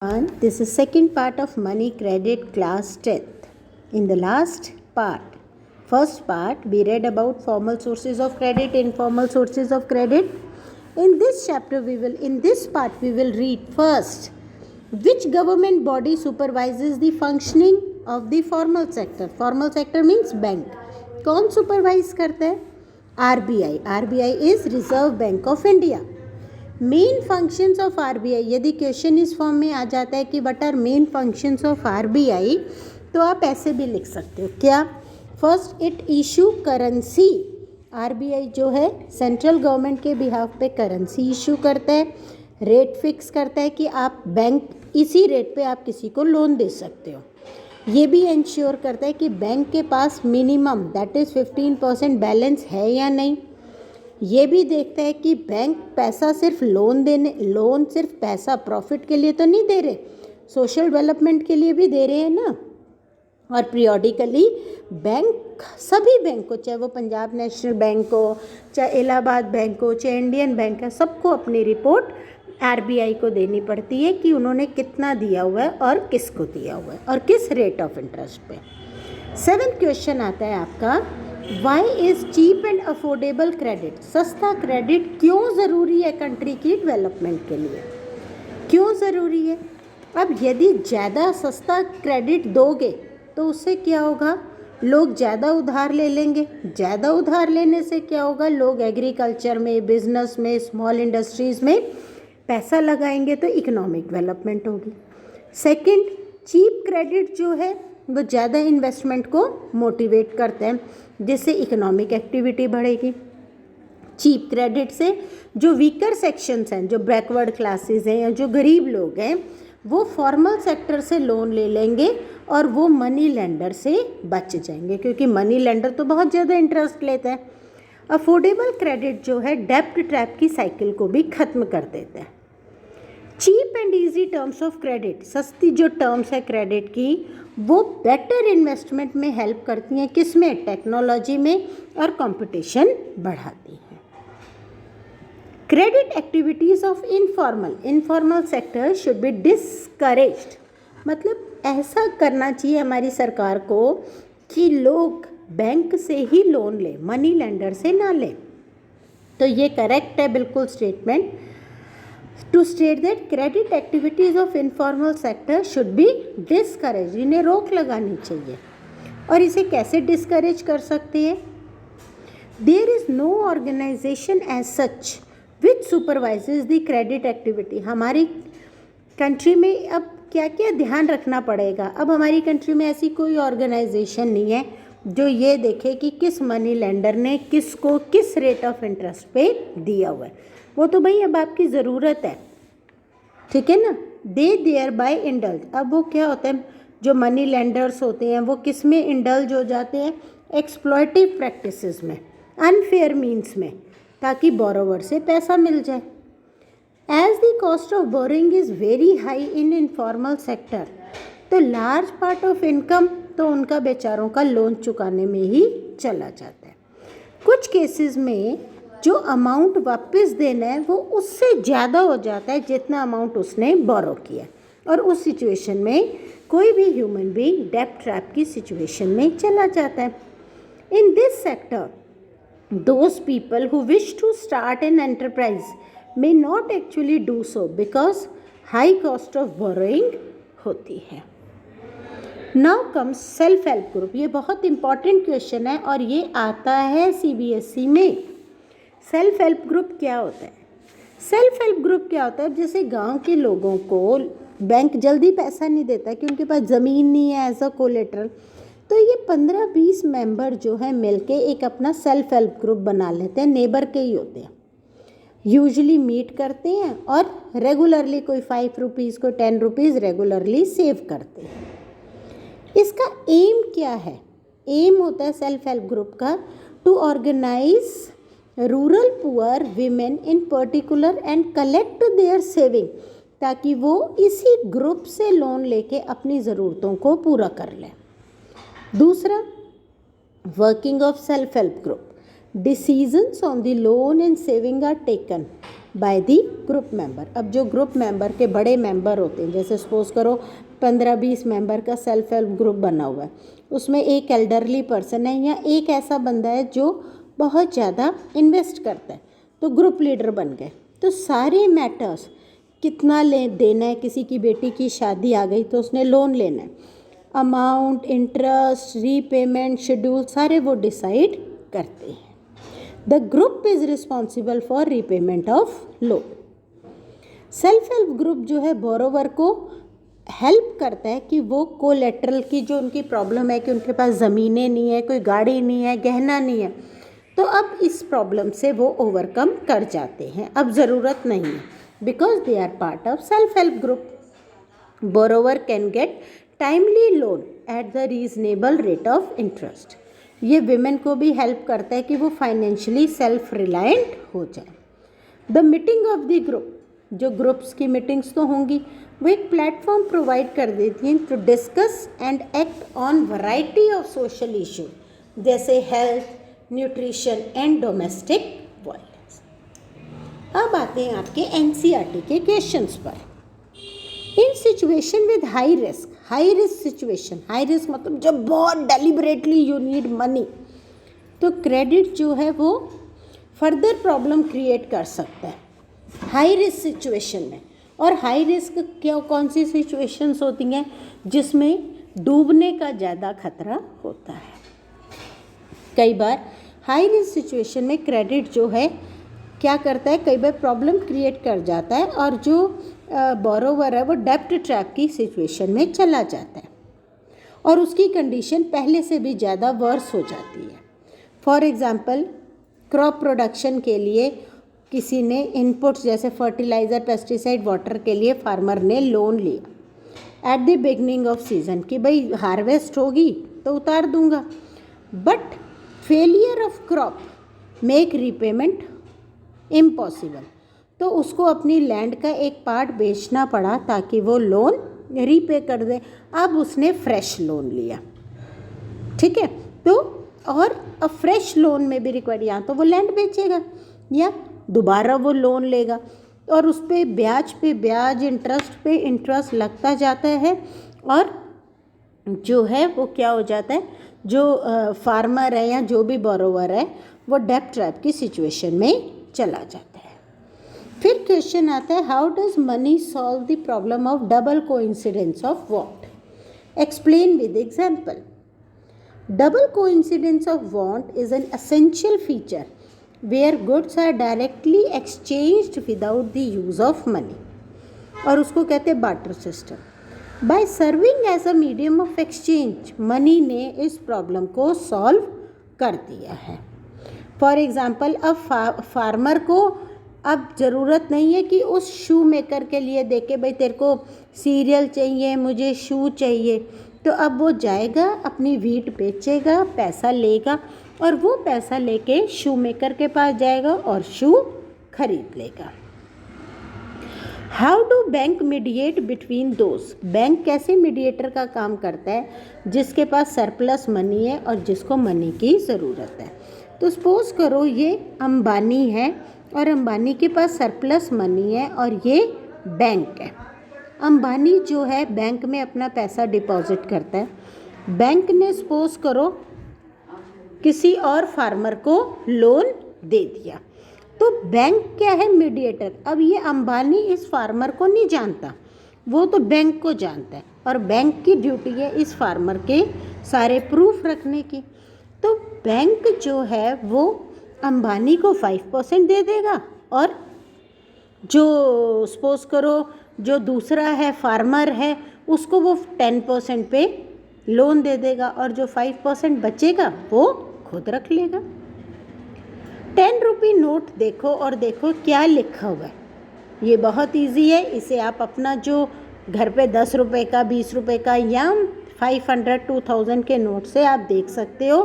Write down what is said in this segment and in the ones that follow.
And this is second part of money credit class 10th. In the last part, first part, we read about formal sources of credit, informal sources of credit. In this chapter, in this part, we will read first which government body supervises the functioning of the formal sector. Formal sector means bank. कौन supervise करता है? RBI. RBI is Reserve Bank of India. Main functions of RBI, यदि question इस form में आ जाता है कि what are main functions of RBI, तो आप ऐसे भी लिख सकते हो. क्या? First, it issue currency. RBI जो है सेंट्रल गवर्नमेंट के बिहाफ पे करेंसी इशू करता है, रेट फिक्स करता है कि आप बैंक इसी रेट पे आप किसी को लोन दे सकते हो. ये भी इंश्योर करता है कि बैंक के पास मिनिमम दैट इज़ 15% बैलेंस है या नहीं. ये भी देखता है कि बैंक पैसा सिर्फ लोन सिर्फ पैसा प्रॉफिट के लिए तो नहीं दे रहे, सोशल डेवलपमेंट के लिए भी दे रहे हैं ना. और पीरियडिकली बैंक, सभी बैंक को, चाहे वो पंजाब नेशनल बैंक हो, चाहे इलाहाबाद बैंक हो, चाहे इंडियन बैंक है, सबको अपनी रिपोर्ट आरबीआई को देनी पड़ती है कि उन्होंने कितना दिया हुआ है और किसको दिया हुआ है और किस रेट ऑफ इंटरेस्ट पे. 7th क्वेश्चन आता है आपका, why is cheap and affordable credit. सस्ता क्रेडिट क्यों ज़रूरी है कंट्री की डेवलपमेंट के लिए? क्यों ज़रूरी है? अब यदि ज़्यादा सस्ता क्रेडिट दोगे तो उससे क्या होगा? लोग ज़्यादा उधार ले लेंगे. ज़्यादा उधार लेने से क्या होगा? लोग एग्रीकल्चर में, बिजनेस में, स्मॉल इंडस्ट्रीज़ में पैसा लगाएंगे तो इकोनॉमिक डेवलपमेंट होगी. सेकंड, चीप क्रेडिट जो है वो ज़्यादा इन्वेस्टमेंट को मोटिवेट करते हैं, जिससे इकोनॉमिक एक्टिविटी बढ़ेगी. चीप क्रेडिट से जो वीकर सेक्शंस हैं, जो बैकवर्ड क्लासेस हैं या जो गरीब लोग हैं, वो फॉर्मल सेक्टर से लोन ले लेंगे और वो मनी लेंडर से बच जाएंगे, क्योंकि मनी लेंडर तो बहुत ज़्यादा इंटरेस्ट लेते हैं. अफोर्डेबल क्रेडिट जो है डेब्ट ट्रैप की साइकिल को भी ख़त्म कर देते हैं. Cheap and easy terms of credit, सस्ती जो टर्म्स है क्रेडिट की, वो बेटर इन्वेस्टमेंट में हेल्प करती हैं. किस में? टेक्नोलॉजी में, और कंपटीशन बढ़ाती हैं. Credit activities of informal sector should B discouraged. मतलब ऐसा करना चाहिए हमारी सरकार को कि लोग बैंक से ही लोन लें, मनी लेंडर से ना लें. तो ये करेक्ट है बिल्कुल statement. To state that credit activities of informal sector should be discourage. इन्हें रोक लगानी चाहिए. और इसे कैसे डिस्करेज कर सकते हैं? There is no organisation as such which supervises the credit activity. हमारी कंट्री में अब क्या क्या ध्यान रखना पड़ेगा. अब हमारी कंट्री में ऐसी कोई ऑर्गेनाइजेशन नहीं है जो ये देखे कि किस मनी लेंडर ने किसको किस रेट ऑफ इंटरेस्ट पे दिया हुआ है. वो तो भाई अब आपकी ज़रूरत है, ठीक है ना. दे देयर बाय इंडल्ज. अब वो क्या होता है, जो मनी लेंडर्स होते हैं वो किस में इंडल्ज हो जाते हैं? एक्सप्लॉयटिव प्रैक्टिसेस में, अनफेयर मीन्स में, ताकि बोरोवर से पैसा मिल जाए. As the cost of borrowing is very high in informal sector, तो लार्ज पार्ट ऑफ इनकम तो उनका बेचारों का लोन चुकाने में ही चला जाता है. कुछ केसेस में जो अमाउंट वापस देना है वो उससे ज़्यादा हो जाता है जितना अमाउंट उसने बोरो किया, और उस सिचुएशन में कोई भी ह्यूमन बीइंग डेब्ट ट्रैप की सिचुएशन में चला जाता है. In this sector those people who wish to start an enterprise may not actually do so because high cost of borrowing होती है. Now comes self help group. ये बहुत इंपॉर्टेंट क्वेश्चन है और ये आता है सीबीएसई में. सेल्फ हेल्प ग्रुप क्या होता है? सेल्फ हेल्प ग्रुप क्या होता है? जैसे गांव के लोगों को बैंक जल्दी पैसा नहीं देता कि उनके पास ज़मीन नहीं है एज अ कोलेटरल, तो ये 15-20 मेंबर जो है मिलके एक अपना सेल्फ हेल्प ग्रुप बना लेते हैं. नेबर के ही होते हैं, यूजुअली मीट करते हैं और रेगुलरली कोई 5 रुपीज़ को 10 रुपीज़ रेगुलरली सेव करते हैं. इसका एम क्या है? एम होता है सेल्फ हेल्प ग्रुप का to organise rural poor women in particular and collect their saving, ताकि वो इसी ग्रुप से लोन लेके अपनी ज़रूरतों को पूरा कर लें. दूसरा, working of self help group. Decisions on the loan and saving are taken by the group member. अब जो ग्रुप मेंबर के बड़े मेंबर होते हैं, जैसे सपोज करो 15-20 मेंबर का सेल्फ हेल्प ग्रुप बना हुआ है, उसमें एक एल्डरली पर्सन है या एक ऐसा बंदा है जो बहुत ज़्यादा इन्वेस्ट करता है, तो ग्रुप लीडर बन गए। तो सारे मैटर्स, कितना देना है, किसी की बेटी की शादी आ गई तो उसने लोन लेना है, अमाउंट, इंटरेस्ट, रीपेमेंट शेड्यूल सारे वो डिसाइड करते हैं। The group is responsible for repayment of loan. Self help group जो है बोरोवर को हेल्प करता है कि वो कोलेटरल की जो उनकी प्रॉब्लम है कि उनके पास ज़मीनें नहीं है, कोई गाड़ी नहीं है, गहना नहीं है, तो अब इस प्रॉब्लम से वो ओवरकम कर जाते हैं, अब ज़रूरत नहीं है, because they are part of self help group. Borrower can get timely loan at the reasonable rate of interest. ये विमेन को भी हेल्प करता है कि वो फाइनेंशियली सेल्फ रिलायंट हो जाए। The meeting of the group, जो ग्रुप्स की मीटिंग्स तो होंगी, वो एक प्लेटफॉर्म प्रोवाइड कर देती हैं to discuss and act on variety of social issue जैसे health, nutrition and domestic violence. अब आते हैं आपके एनसीईआरटी के क्वेश्चंस पर। In situation with high risk situation, high risk मतलब जब बहुत डेलिबरेटली यू नीड मनी, तो क्रेडिट जो है वो फर्दर प्रॉब्लम क्रिएट कर सकता है हाई रिस्क सिचुएशन में। और हाई रिस्क क्या कौन सी सिचुएशंस होती हैं जिसमें डूबने का ज़्यादा खतरा होता है। कई बार हाई रिस्क सिचुएशन में क्रेडिट जो है क्या करता है, कई बार प्रॉब्लम क्रिएट कर जाता है और जो बोरोवर है वो डेब्ट ट्रैप की सिचुएशन में चला जाता है और उसकी कंडीशन पहले से भी ज़्यादा वर्स हो जाती है। फॉर एग्ज़ाम्पल, क्रॉप प्रोडक्शन के लिए किसी ने इनपुट्स जैसे फर्टिलाइज़र, पेस्टिसाइड, वाटर के लिए फार्मर ने लोन लिया at the beginning of season कि भाई हार्वेस्ट होगी तो उतार दूंगा, but failure of crop make repayment impossible, तो उसको अपनी लैंड का एक पार्ट बेचना पड़ा ताकि वो लोन रीपे कर दे। अब उसने फ्रेश लोन लिया, ठीक है, तो और अब फ्रेश लोन में भी रिक्वायर्ड, या तो वो लैंड बेचेगा या दोबारा वो लोन लेगा और उस पर ब्याज पे ब्याज, इंटरेस्ट पे इंटरेस्ट लगता जाता है और जो है वो क्या हो जाता है, जो फार्मर है या जो भी बोरोवर है वो डेब्ट ट्रैप की सिचुएशन में चला जाता है। फिर क्वेश्चन आता है, how does money solve the problem of double coincidence of want? Explain with example. Double coincidence of want is an essential feature where goods are directly exchanged without the use of money, और उसको कहते हैं barter system. By serving as a medium of exchange, money ने इस problem को solve कर दिया है। फॉर एग्ज़ाम्पल, अब फार्मर को अब ज़रूरत नहीं है कि उस शू मेकर के लिए देखे भाई तेरे को सीरियल चाहिए, मुझे शू चाहिए, तो अब वो जाएगा अपनी वीट बेचेगा, पैसा लेगा और वो पैसा लेके शू मेकर के पास जाएगा और शू खरीद लेगा। How do bank mediate between those? Bank कैसे मीडिएटर का काम करता है जिसके पास सरप्लस मनी है और जिसको मनी की ज़रूरत है। तो सपोज करो ये अंबानी है और अंबानी के पास सरप्लस मनी है और ये बैंक है। अंबानी जो है बैंक में अपना पैसा डिपॉजिट करता है, बैंक ने सपोज करो किसी और फार्मर को लोन दे दिया, तो बैंक क्या है, मीडिएटर। अब ये अंबानी इस फार्मर को नहीं जानता, वो तो बैंक को जानता है और बैंक की ड्यूटी है इस फार्मर के सारे प्रूफ रखने की। तो बैंक जो है वो अंबानी को 5% दे देगा और जो सपोज करो जो दूसरा है फार्मर है उसको वो 10% पे लोन दे देगा और जो 5% बचेगा वो खुद रख लेगा। 10 रुपये नोट देखो और देखो क्या लिखा हुआ है। ये बहुत इजी है, इसे आप अपना जो घर पे 10 रुपये का, 20 रुपये का या 500, 2000 के नोट से आप देख सकते हो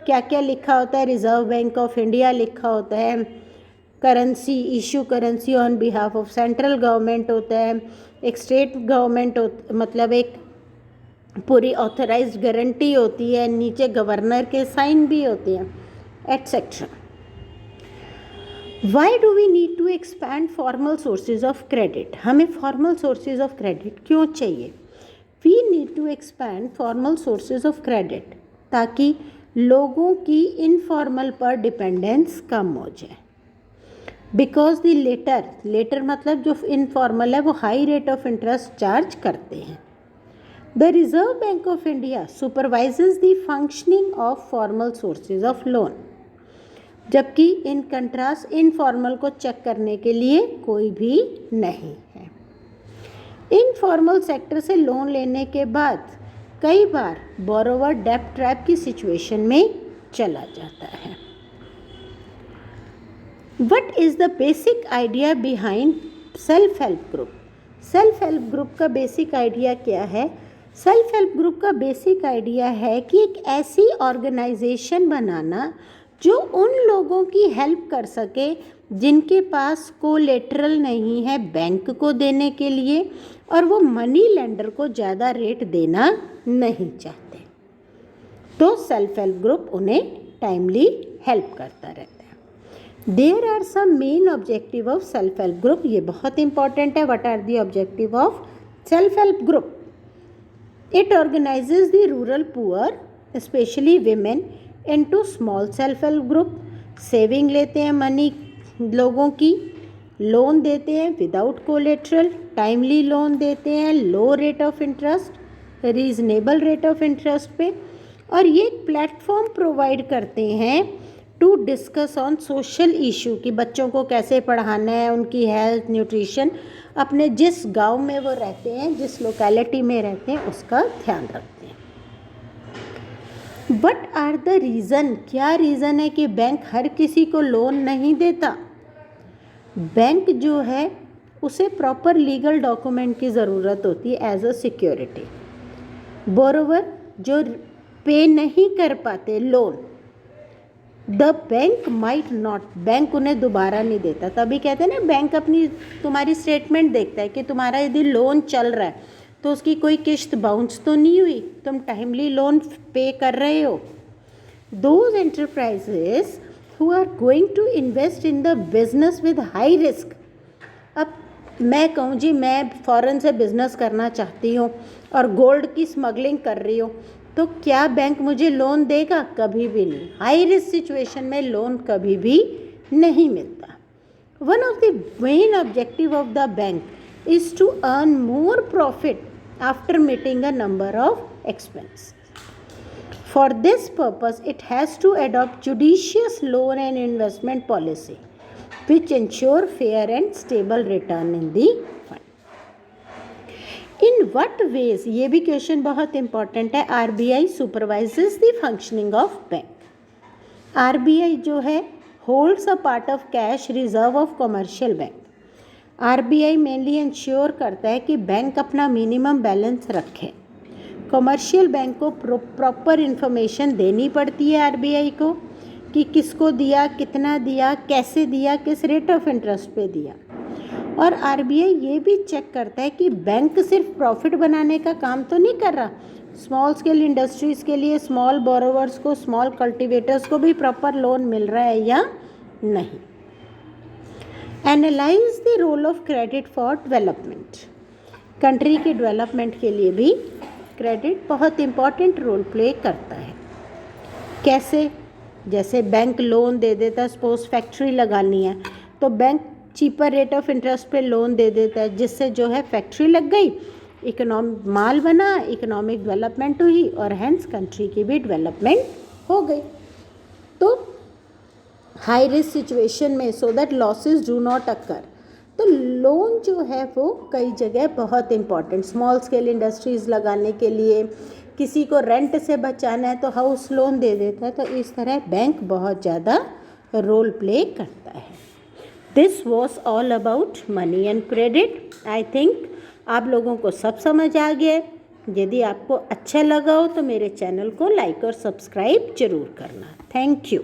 क्या क्या लिखा होता है। रिजर्व बैंक ऑफ इंडिया लिखा होता है, currency issue currency on behalf of central government होता है, एक स्टेट गवर्नमेंट मतलब एक पूरी ऑथराइज्ड गारंटी होती है, नीचे गवर्नर के साइन भी होते हैं, etcetera. Why do we need to expand formal sources of credit? हमें फॉर्मल सोर्सेज ऑफ क्रेडिट क्यों चाहिए? We need to expand formal sources of credit ताकि लोगों की इनफॉर्मल पर डिपेंडेंस कम हो जाए। बिकॉज द लेटर मतलब जो इनफॉर्मल है वो high rate of interest charge करते हैं। The reserve bank of India supervises the functioning of formal sources of loan, जबकि इन कंट्रास्ट इनफॉर्मल को चेक करने के लिए कोई भी नहीं है। इनफॉर्मल सेक्टर से लोन लेने के बाद कई बार बोरोवर डेब्ट ट्रैप की सिचुएशन में चला जाता है। What is the basic idea behind self help group? Self help group का बेसिक आइडिया क्या है? सेल्फ हेल्प ग्रुप का बेसिक आइडिया है कि एक ऐसी ऑर्गेनाइजेशन बनाना जो उन लोगों की हेल्प कर सके जिनके पास कोलेटरल नहीं है बैंक को देने के लिए और वो मनी लेंडर को ज़्यादा रेट देना नहीं चाहते, तो सेल्फ हेल्प ग्रुप उन्हें टाइमली हेल्प करता रहता है। There are some main objective of self help group, ये बहुत इंपॉर्टेंट है। What are the objective of self help group? It organises the rural poor specially women into small self help group. Saving लेते हैं money लोगों की, loan देते हैं without collateral, timely loan देते हैं, low rate of interest, reasonable rate of interest पे, और ये एक प्लेटफॉर्म प्रोवाइड करते हैं to discuss on social issue कि बच्चों को कैसे पढ़ाना है, उनकी हेल्थ, न्यूट्रिशन, अपने जिस गांव में वो रहते हैं, जिस लोकेलिटी में रहते हैं, उसका ध्यान रखते हैं। What are the reason? क्या रीज़न है कि बैंक हर किसी को लोन नहीं देता? बैंक जो है उसे प्रॉपर लीगल डॉक्यूमेंट की ज़रूरत होती है एज अ सिक्योरिटी। बोरोवर जो पे नहीं कर पाते loan, the bank might not, bank उन्हें दोबारा नहीं देता। तभी कहते हैं ना, बैंक अपनी तुम्हारी स्टेटमेंट देखता है कि तुम्हारा यदि लोन चल रहा है तो उसकी कोई किश्त बाउंस तो नहीं हुई, तुम टाइमली लोन पे कर रहे हो। Those enterprises who are going to invest in the business with high risk। अब मैं कहूँ जी मैं फ़ॉरेन से बिज़नेस करना चाहती हूँ और गोल्ड की स्मगलिंग कर रही हूँ, तो क्या बैंक मुझे लोन देगा? कभी भी नहीं। हाई रिस्क सिचुएशन में लोन कभी भी नहीं मिलता। One of the main objective of the bank is to earn more profit after meeting a number of expense. For this purpose, it has to adopt judicious loan and investment policy, which ensure fair and stable return in the fund. In what ways? ये भी question बहुत important है। RBI supervises the functioning of bank. RBI जो है holds a part of cash reserve of commercial bank. RBI mainly ensure करता है कि bank अपना minimum balance रखे। कमर्शियल बैंक को प्रॉपर इन्फॉर्मेशन देनी पड़ती है आरबीआई को कि किसको दिया, कितना दिया, कैसे दिया, किस रेट ऑफ इंटरेस्ट पे दिया। और आरबीआई ये भी चेक करता है कि बैंक सिर्फ प्रॉफिट बनाने का काम तो नहीं कर रहा, स्मॉल स्केल इंडस्ट्रीज़ के लिए, स्मॉल बोरोवर्स को, स्मॉल कल्टिवेटर्स को भी प्रॉपर लोन मिल रहा है या नहीं। Analyse the role of credit for development. Country के डेवलपमेंट के लिए भी क्रेडिट बहुत इम्पॉर्टेंट रोल प्ले करता है। कैसे? जैसे बैंक लोन दे देता, सपोज फैक्ट्री लगानी है तो bank cheaper rate of interest पे लोन दे देता है, जिससे जो है फैक्ट्री लग गई, माल बना, इकोनॉमिक डेवलपमेंट हुई और हैंस कंट्री की भी डेवलपमेंट हो गई। तो हाई रिस्क सिचुएशन में so that losses do not occur, तो लोन जो है वो कई जगह बहुत इम्पॉर्टेंट, स्मॉल स्केल इंडस्ट्रीज़ लगाने के लिए, किसी को रेंट से बचाना है तो हाउस लोन दे देता है। तो इस तरह बैंक बहुत ज़्यादा रोल प्ले करता है। This was all about money and credit. I think आप लोगों को सब समझ आ गया। यदि आपको अच्छा लगा हो तो मेरे चैनल को लाइक और सब्सक्राइब जरूर करना। Thank you.